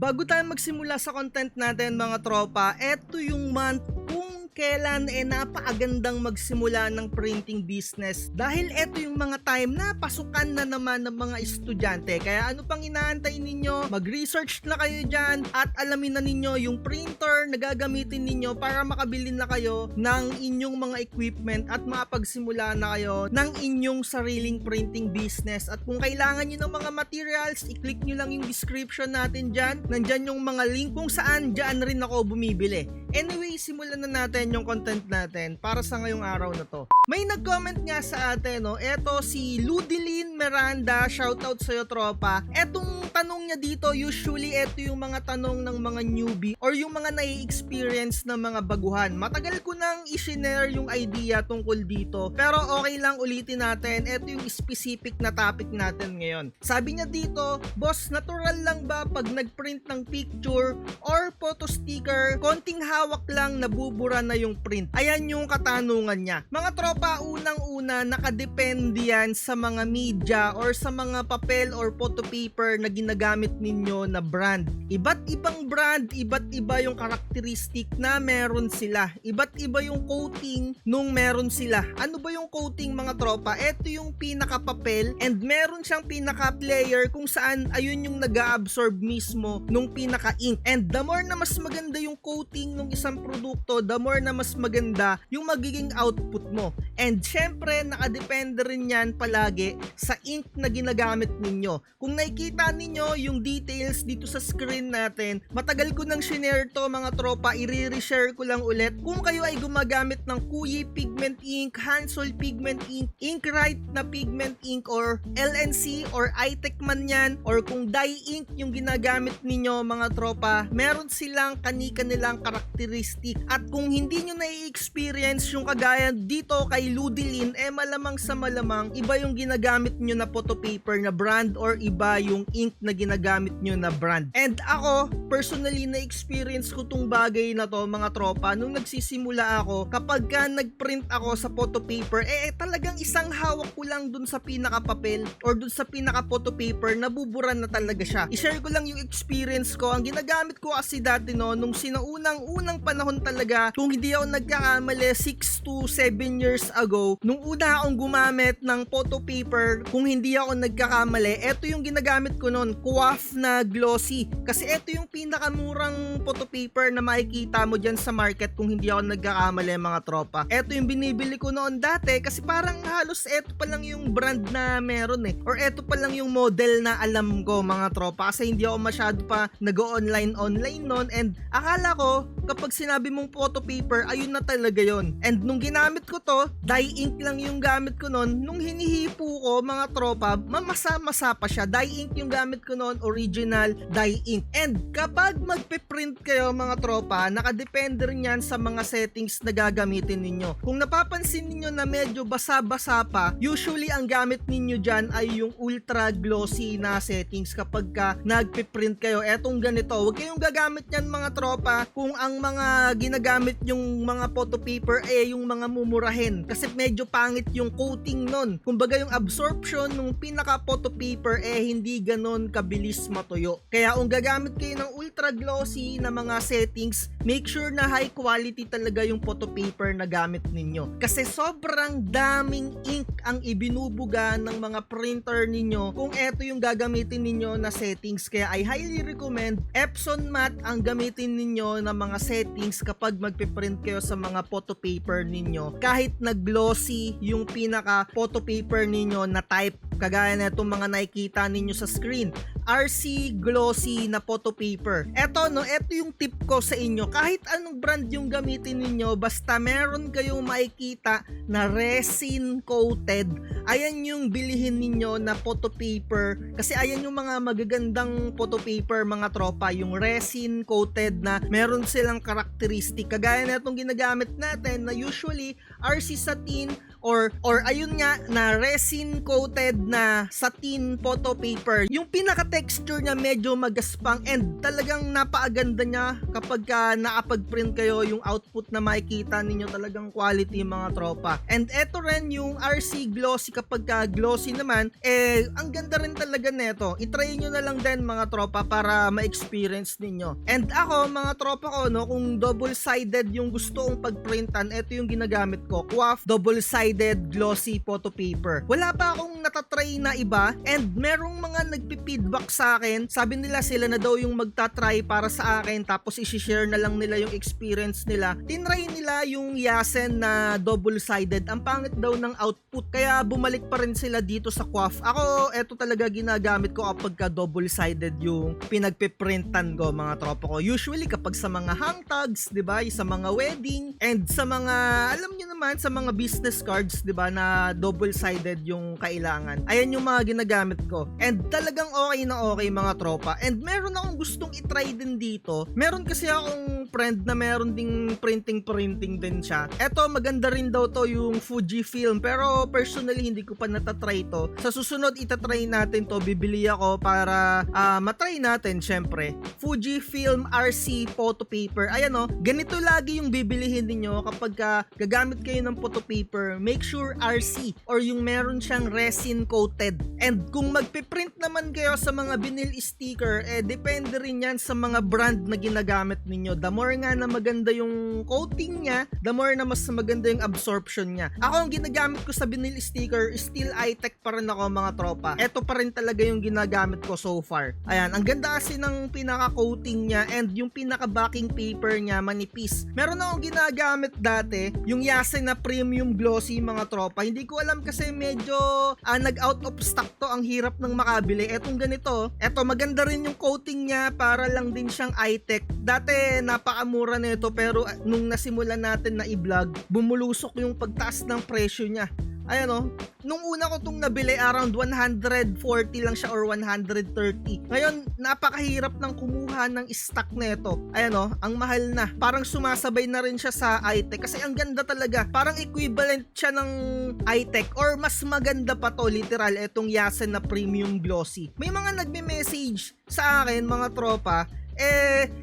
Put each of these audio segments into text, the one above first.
Bago tayo magsimula sa content natin mga tropa, eto yung month kung kailan napakagandang magsimula ng printing business dahil eto yung mga time na pasukan na naman ng mga estudyante. Kaya ano pang inaantay ninyo? Mag-research na kayo dyan at alamin na ninyo yung printer na gagamitin ninyo para makabili na kayo ng inyong mga equipment at makapagsimula na kayo ng inyong sariling printing business. At kung kailangan nyo ng mga materials, i-click nyo lang yung description natin dyan. Nandyan yung mga link kung saan dyan rin ako bumibili. Anyway, simulan na natin yung content natin para sa ngayong araw na to. May nag-comment nga sa atin, no? Eto si Ludilyn Miranda, shoutout sa'yo tropa. Etong tanong niya dito, usually eto yung mga tanong ng mga newbie or yung mga nai-experience ng mga baguhan. Matagal ko nang i-share yung idea tungkol dito, pero okay lang ulitin natin. Eto yung specific na topic natin ngayon. Sabi niya dito, boss, natural lang ba pag nag-print ng picture or photo sticker, konting hawak lang nabubura na yung print? Ayan yung katanungan niya. Mga tropa, unang-una, nakadepende yan sa mga media or sa mga papel or photo paper na ginagamit ninyo na brand. Iba't ibang brand, iba't iba yung karakteristik na meron sila. Iba't iba yung coating nung meron sila. Ano ba yung coating mga tropa? Ito yung pinaka-papel and meron siyang pinaka-player kung saan ayun yung nag-absorb mismo nung pinaka-ink. And the more na mas maganda yung coating nung isang produkto, the more na mas maganda yung magiging output mo. And syempre, nakadepende rin yan palagi sa ink na ginagamit ninyo. Kung nakikita ninyo yung details dito sa screen natin, matagal ko nang shinare to mga tropa, i-reshare ko lang ulit. Kung kayo ay gumagamit ng Kuyi Pigment Ink, Hansol Pigment Ink, Inkrite na Pigment Ink, or LNC or iTech man yan, or kung dye ink yung ginagamit ninyo mga tropa, meron silang kani-kanilang karakteristik. At kung hindi nyo na-experience yung kagaya dito kay Ludilyn, malamang sa malamang iba yung ginagamit nyo na photo paper na brand or iba yung ink na ginagamit nyo na brand. And ako, personally na-experience ko tong bagay na to mga tropa nung nagsisimula ako. Kapag ka nag-print ako sa photo paper, talagang isang hawak ko lang dun sa pinaka-papel or dun sa pinaka-photo paper, nabubura na talaga siya. I-share ko lang yung experience ko. Ang ginagamit ko kasi dati no, nung sinaunang-unang panahon talaga, kung hindi ako nagkakamali, 6 to 7 years ago, nung una akong gumamit ng photo paper, kung hindi ako nagkakamali, eto yung ginagamit ko noon, Coaf na glossy. Kasi eto yung pinakamurang photo paper na makikita mo dyan sa market kung hindi ako nagkakamali mga tropa. Eto yung binibili ko noon dati kasi parang halos eto pa lang yung brand na meron or eto pa lang yung model na alam ko mga tropa kasi hindi ako masyado pa nag-online noon and akala ko kapag sinabi mong photo paper, ayun na talaga yon. And nung ginamit ko to, dye ink lang yung gamit ko noon. Nung hinihipo ko mga tropa, mamasa-masa pa siya. Dye ink yung gamit ko noon, original dye ink. And kapag magpe-print kayo mga tropa, nakadepende rin yan sa mga settings na gagamitin ninyo. Kung napapansin ninyo na medyo basa-basa pa, usually ang gamit ninyo dyan ay yung ultra glossy na settings kapag ka nagpe-print kayo. Etong ganito, huwag kayong gagamit yan mga tropa kung ang mga ginagamit yung mga photo paper yung mga mumurahin kasi medyo pangit yung coating nun. Kumbaga yung absorption ng pinaka photo paper hindi ganon kabilis matuyo. Kaya kung gagamit kayo ng ultra glossy na mga settings, make sure na high quality talaga yung photo paper na gamit ninyo. Kasi sobrang daming ink ang ibinubuga ng mga printer ninyo kung eto yung gagamitin ninyo na settings. Kaya I highly recommend Epson Matte ang gamitin ninyo na mga settings kapag magpiprint kayo sa mga photo paper ninyo. Kahit na glossy yung pinaka photo paper ninyo na type, kagaya na itong mga nakikita ninyo sa screen, RC glossy na photo paper. Eto yung tip ko sa inyo. Kahit anong brand yung gamitin ninyo, basta meron kayong makikita na resin coated, ayan yung bilihin ninyo na photo paper. Kasi ayan yung mga magagandang photo paper mga tropa, yung resin coated na meron silang karakteristik. Kagaya na itong ginagamit natin na usually RC satin or ayun nga na resin coated na satin photo paper. Yung pinaka texture niya medyo magaspang and talagang napakaganda niya kapag nakapag-print kayo. Yung output na makikita ninyo talagang quality mga tropa. And eto rin yung RC Glossy. Kapag glossy naman ang ganda rin talaga neto. I-try nyo na lang din mga tropa para ma-experience ninyo. And ako mga tropa ko kung double-sided yung gusto kong pagprintan, eto yung ginagamit ko, QWAF double-sided glossy photo paper. Wala pa akong natatry na iba and merong mga nagpi-feedback sa akin. Sabi nila sila na daw yung magta-try para sa akin tapos i-share na lang nila yung experience nila. Tinry nila yung Yasen na double-sided. Ang pangit daw ng output kaya bumalik pa rin sila dito sa QWAF. Ako eto talaga ginagamit ko kapag double-sided yung pinagpiprintan ko mga tropa ko. Usually kapag sa mga hang tags, 'di ba, sa mga wedding and sa mga alam niyo naman sa mga business cards, 'di ba, na double-sided yung kailangan. Ayan yung mga ginagamit ko. And talagang okay na okay mga tropa. And meron akong gustong i-try din dito. Meron kasi akong friend na meron ding printing din siya. Eto maganda rin daw to yung Fujifilm pero personally hindi ko pa natatry to. Sa susunod itatry natin to, bibili ako para matry natin syempre. Fujifilm RC photo paper. Ayan ganito lagi yung bibilihin niyo kapag gagamit kayo ng photo paper. Make sure RC or yung meron siyang resin coated. And kung magpiprint naman kayo sa mga vinyl sticker, depende rin yan sa mga brand na ginagamit ninyo. The more nga na maganda yung coating niya, the more na mas maganda yung absorption niya. Ako ang ginagamit ko sa vinyl sticker, still iTech pa rin ako mga tropa. Ito pa rin talaga yung ginagamit ko so far. Ayan, ang ganda kasi ng pinaka-coating niya and yung pinaka-backing paper niya manipis. Meron akong ginagamit dati, yung Yasen na premium glossy mga tropa. Hindi ko alam kasi medyo nag-out of stock to, ang hirap ng makabili. Etong ganito, eto maganda rin yung coating niya, para lang din siyang iTech. Dati napakamura nito pero nung nasimulan natin na i-vlog, bumulusok yung pagtaas ng presyo niya. Ayan nung una ko tong nabili around 140 lang siya or 130. Ngayon napakahirap ng kumuha ng stock nito. Ayan ang mahal na. Parang sumasabay na rin siya sa iTech kasi ang ganda talaga. Parang equivalent siya ng iTech or mas maganda pa to literal etong Yasen na premium glossy. May mga nagme-message sa akin mga tropa,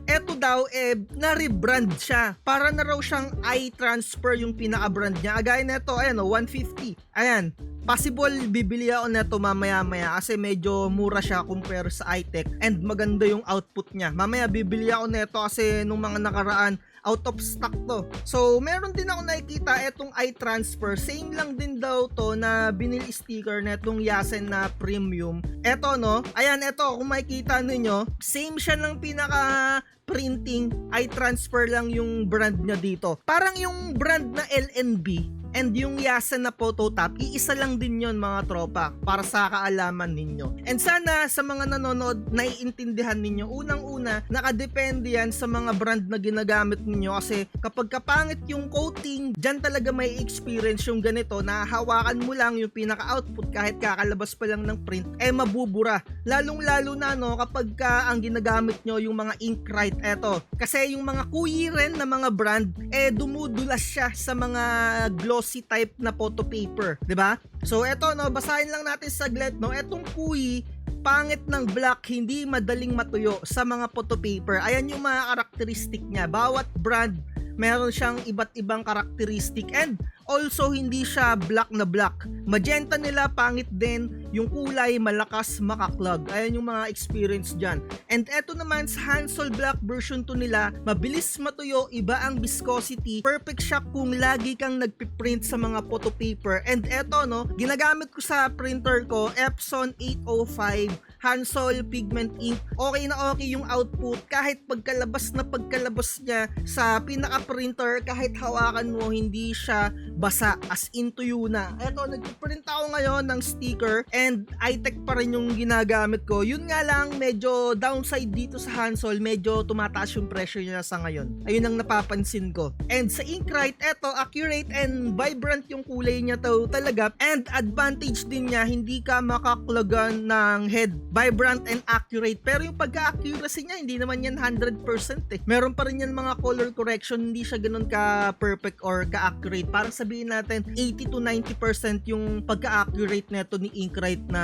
eto daw, na-rebrand siya. Para na raw siyang iTransfer yung pinaka-brand niya. Agaya neto, ayan 150. Ayan, possible bibili ako neto mamaya-maya kasi medyo mura siya compare sa iTech and maganda yung output niya. Mamaya bibili ako neto kasi nung mga nakaraan, out of stock to. So, meron din ako nakikita etong iTransfer. Same lang din daw to na vinyl sticker na etong Yasen na premium. Eto ayan eto kung makikita ninyo, same siya ng pinaka printing, iTransfer lang yung brand niya dito. Parang yung brand na LNB and yung Yasen na Phototap, iisa lang din yon mga tropa para sa kaalaman ninyo. And sana sa mga nanonood, naiintindihan ninyo. Unang-una, nakadepende yan sa mga brand na ginagamit ninyo kasi kapag kapangit yung coating, dyan talaga may experience yung ganito na hawakan mo lang yung pinaka-output kahit kakalabas pa lang ng print, mabubura. Lalong-lalo na kapag ang ginagamit nyo yung mga Inkrite, eto. Kasi yung mga kuyiren na mga brand, dumudulas siya sa mga glossy type na photo paper, 'di ba? So eto basahin lang natin saglit etong kuyi, pangit ng black, hindi madaling matuyo sa mga photo paper. Ayan yung mga karakteristik niya. Bawat brand meron siyang iba't ibang karakteristik and also hindi siya black na black. Magenta nila pangit din, yung kulay malakas makaklag. Ayan yung mga experience dyan. And eto naman sa Hansol Black version 2 nila, mabilis matuyo, iba ang viscosity, perfect siya kung lagi kang nagpiprint sa mga photo paper. And eto ginagamit ko sa printer ko, Epson 805 Hansol Pigment Ink. Okay na okay yung output kahit pagkalabas niya sa pinaka-printer, kahit hawakan mo hindi siya basa, as in tuyo na. Eto, nagpiprint ako ngayon ng sticker and iTech pa rin yung ginagamit ko. Yun nga lang, medyo downside dito sa Hansol, medyo tumataas yung pressure niya sa ngayon. Ayun ang napapansin ko. And sa Inkrite, eto, accurate and vibrant yung kulay niya to talaga. And advantage din niya, hindi ka makaklagan ng head vibrant and accurate. Pero yung pagka-accuracy niya, hindi naman yan 100% eh. Meron pa rin yan mga color correction, hindi siya ganun ka-perfect or ka-accurate. Parang sabihin natin, 80 to 90% yung pagka-accurate neto ni Inkrite na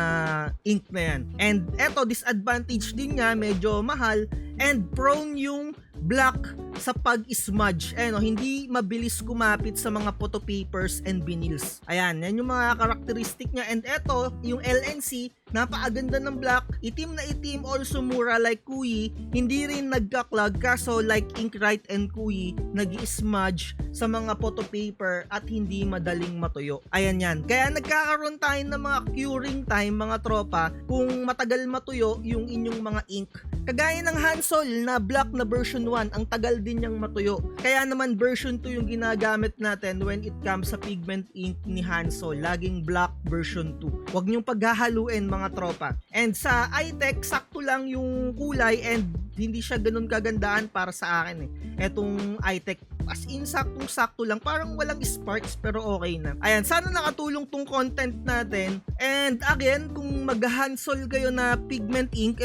ink na yan. And eto, disadvantage din niya, medyo mahal and prone yung black sa pag-smudge. Hindi mabilis kumapit sa mga photo papers and vinyls. Ayan, yan yung mga karakteristik niya. And eto, yung LNC, napakaganda ng black, itim na itim, also mura like Kuyi, hindi rin nagka-clog, kaso like Inkrite and Kuyi, nag-smudge sa mga photo paper at hindi madaling matuyo. Ayan yan. Kaya nagkakaroon tayo ng mga curing time, mga tropa, kung matagal matuyo yung inyong mga ink. Kagaya ng Hansol na black na version 1, ang tagal din niyang matuyo. Kaya naman version 2 yung ginagamit natin when it comes sa pigment ink ni Hansol. Laging black version 2. Huwag niyong paghahaluin mga tropa. And sa iTech, sakto lang yung kulay and hindi siya ganun kagandaan para sa akin eh. Etong iTech, as in saktong-sakto lang, parang walang sparks pero okay na. Ayan, sana nakatulong tong content natin. And again, kung mag-Hansol kayo na pigment ink,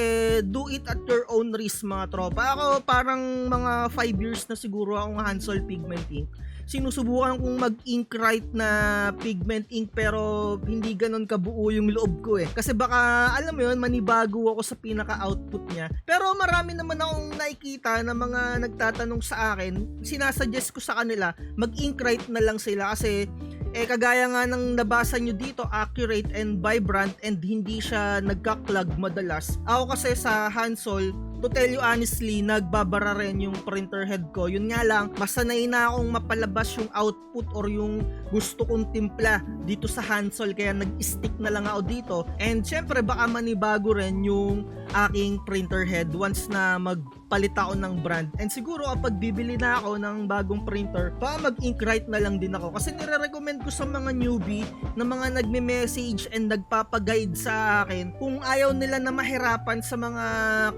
do it at your own risk mga tropa. Ako parang mga 5 years na siguro akong Hansol pigment ink. Sinusubukan kong mag-Inkrite na pigment ink pero hindi ganun kabuo yung loob ko eh. Kasi baka, alam mo yun, manibago ako sa pinaka-output niya. Pero marami naman akong nakikita na mga nagtatanong sa akin, sinasuggest ko sa kanila, mag-Inkrite na lang sila kasi kagaya nga ng nabasa nyo dito, accurate and vibrant and hindi siya nagka-clog madalas. Ako kasi sa Hansol, to tell you honestly, nagbabara rin yung printer head ko. Yun nga lang, masanay na akong mapalabas yung output or yung gusto kong timpla dito sa Hansol, kaya nag-stick na lang ako dito. And syempre baka manibago rin yung aking printer head once na magpalit ako ng brand. And siguro kapag bibili na ako ng bagong printer, baka mag-Inkrite na lang din ako. Kasi nire-recommend ko sa mga newbie na mga nagme-message and nagpapaguide sa akin, kung ayaw nila na mahirapan sa mga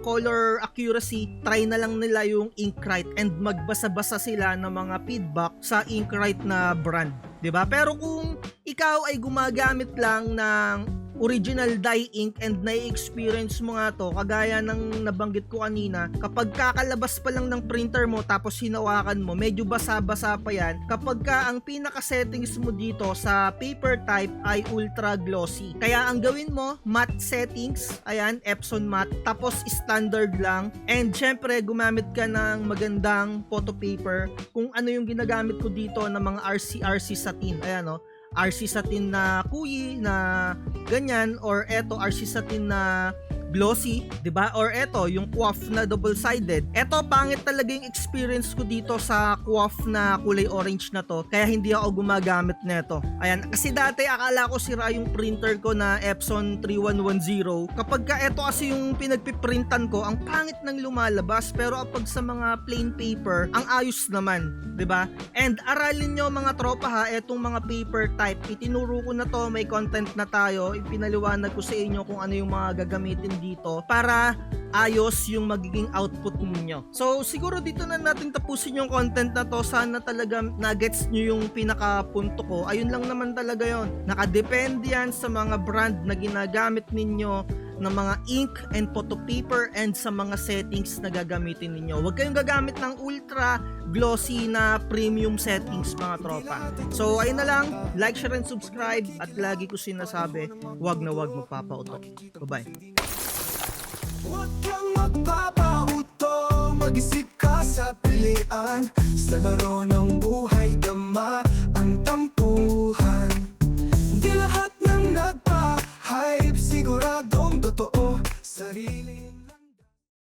color accuracy, try na lang nila yung Inkrite and magbasa-basa sila ng mga feedback sa Inkrite na brand. 'Di ba? Pero kung ikaw ay gumagamit lang ng original dye ink and na-experience mo nga to, kagaya ng nabanggit ko kanina, kapag kakalabas pa lang ng printer mo tapos hinawakan mo, medyo basa-basa pa yan. Kapag ka ang pinaka-settings mo dito sa paper type ay ultra glossy. Kaya ang gawin mo, matte settings, ayan, Epson matte, tapos standard lang. And syempre, gumamit ka ng magandang photo paper. Kung ano yung ginagamit ko dito ng mga RC satin, ayan o, RC satin na Kuyi na ganyan, or eto RC satin na glossy, 'di ba? Or eto yung QWAF na double-sided. Eto pangit talaga yung experience ko dito sa QWAF na kulay orange na to, kaya hindi ako gumagamit nito. Ayan, kasi dati akala ko sira yung printer ko na Epson 3110. Kapag ka eto kasi yung pinagpiprintan ko, ang pangit ng lumalabas, pero kapag sa mga plain paper, ang ayos naman, 'di ba? And aralin nyo mga tropa ha, etong mga paper type, itinuro ko na to, may content na tayo, ipinaliwanag ko sa inyo kung ano yung mga gagamitin dito para ayos yung magiging output ninyo. So siguro dito na natin tapusin yung content na to. Sana talaga na-gets nyo yung pinaka-punto ko. Ayun lang naman talaga yon. Nakadepende yan sa mga brand na ginagamit ninyo ng mga ink and photo paper and sa mga settings na gagamitin ninyo. Huwag kayong gagamit ng ultra glossy na premium settings mga tropa. So ayun na lang, like, share and subscribe, at lagi ko sinasabi, huwag na huwag magpapauto. Bye-bye. Huwag kang magpapauto, mag-isip ka sa pilian. Sa laro ng buhay, dama ang tampo.